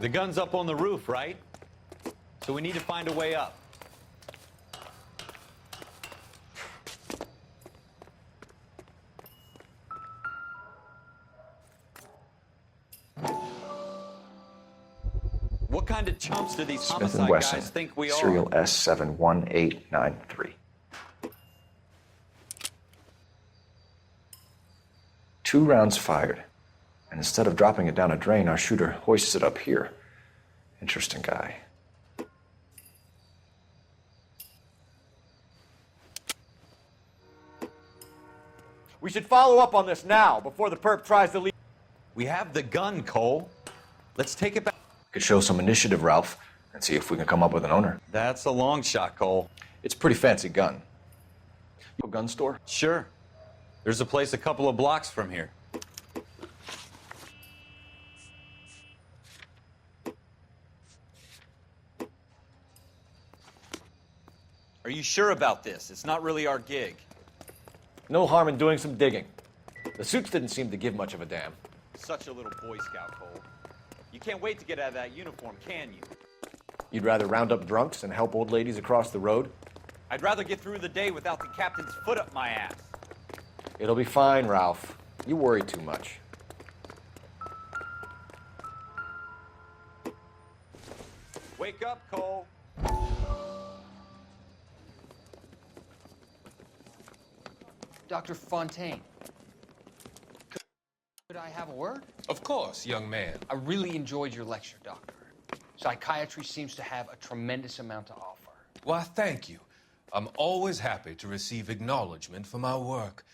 The gun's up on the roof, right? So we need to find a way up. What kind of chumps do these Smith homicide & Wesson, guys think we are? serial S71893. 2 rounds fired, and instead of dropping it down a drain, our shooter hoists it up here. Interesting guy. We should follow up on this now, before the perp tries to leave. We have the gun, Cole. Let's take it back. Could show some initiative, Ralph, and see if we can come up with an owner. That's a long shot, Cole. It's a pretty fancy gun. You a gun store? Sure. There's a place a couple of blocks from here. Are you sure about this? It's not really our gig. No harm in doing some digging. The suits didn't seem to give much of a damn. Such a little Boy Scout, Cole. You can't wait to get out of that uniform, can you? You'd rather round up drunks and help old ladies across the road? I'd rather get through the day without the captain's foot up my ass. It'll be fine, Ralph. You worry too much. Wake up, Cole. Dr. Fontaine, could I have a word? Of course, young man. I really enjoyed your lecture, Doctor. Psychiatry seems to have a tremendous amount to offer. Why, thank you. I'm always happy to receive acknowledgement for my work.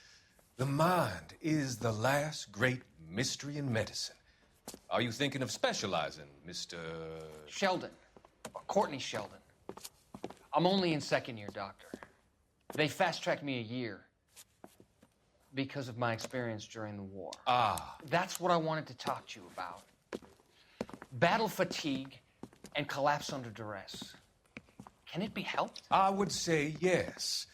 The mind is the last great mystery in medicine. Are you thinking of specializing, Mr. Sheldon, or Courtney Sheldon. I'm only in second year, Doctor. They fast-tracked me a year because of my experience during the war. Ah. That's what I wanted to talk to you about. Battle fatigue and collapse under duress. Can it be helped? I would say yes,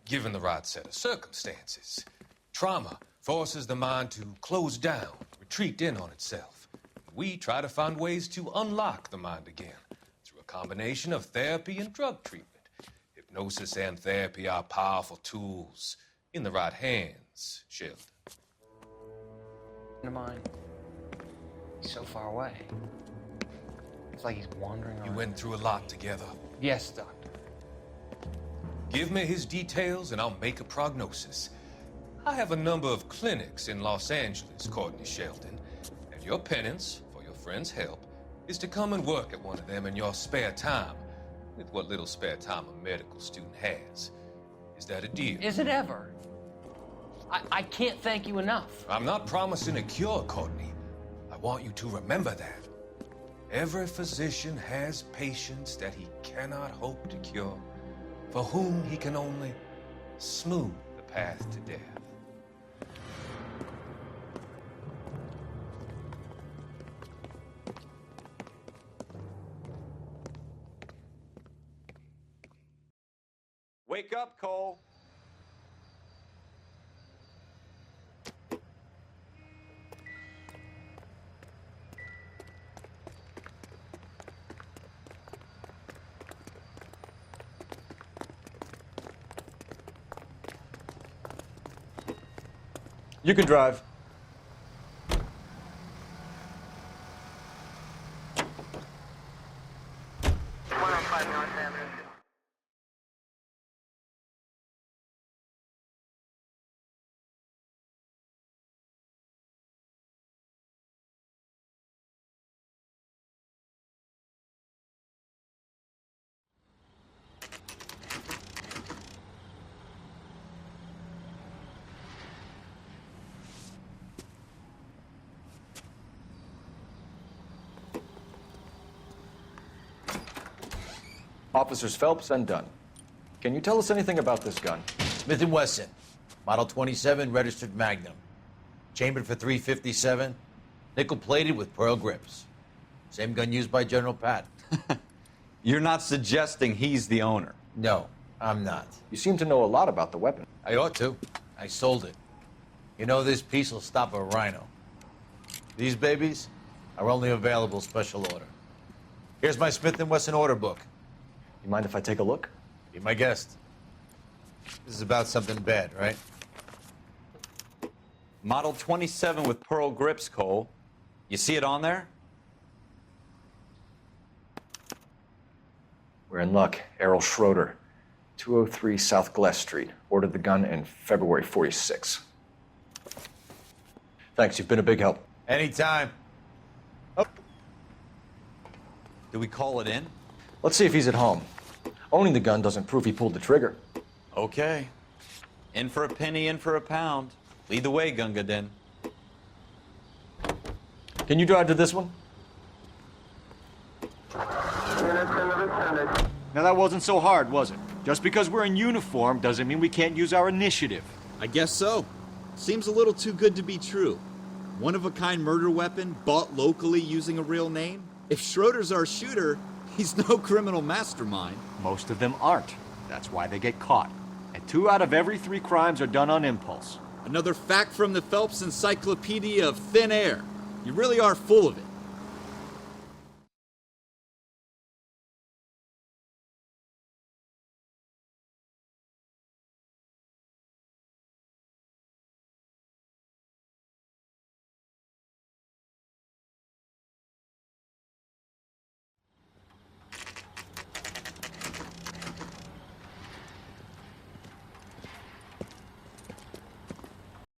given the right set of circumstances. Trauma forces the mind to close down, retreat in on itself. We try to find ways to unlock the mind again through a combination of therapy and drug treatment. Hypnosis and therapy are powerful tools in the right hands, Sheldon. Of mine. He's so far away. It's like he's wandering around. You went through a lot together. Yes, Doctor. Give me his details and I'll make a prognosis. I have a number of clinics in Los Angeles, Courtney Sheldon, and your penance for your friend's help is to come and work at one of them in your spare time, with what little spare time a medical student has. Is that a deal? Is it ever? I can't thank you enough. I'm not promising a cure, Courtney. I want you to remember that. Every physician has patients that he cannot hope to cure, for whom he can only smooth the path to death. Wake up, Cole. You can drive. Officers Phelps and Dunn. Can you tell us anything about this gun? Smith & Wesson, Model 27, registered Magnum. Chambered for .357, nickel-plated with pearl grips. Same gun used by General Patton. You're not suggesting he's the owner? No, I'm not. You seem to know a lot about the weapon. I ought to. I sold it. You know, this piece will stop a rhino. These babies, Our only available special order. Here's my Smith & Wesson order book. You mind if I take a look? Be my guest. This is about something bad, right? Model 27 with pearl grips, Cole. You see it on there? We're in luck. Errol Schroeder, 203 South Glass Street. Ordered the gun in February 46. Thanks, you've been a big help. Anytime. Do we call it in? Let's see if he's at home. Owning the gun doesn't prove he pulled the trigger. Okay. In for a penny, in for a pound. Lead the way, Gunga Din. Can you drive to this one? Now that wasn't so hard, was it? Just because we're in uniform doesn't mean we can't use our initiative. I guess so. Seems a little too good to be true. One-of-a-kind murder weapon bought locally using a real name? If Schroeder's our shooter, he's no criminal mastermind. Most of them aren't. That's why they get caught. And 2 out of every 3 crimes are done on impulse. Another fact from the Phelps Encyclopedia of Thin Air. You really are full of it.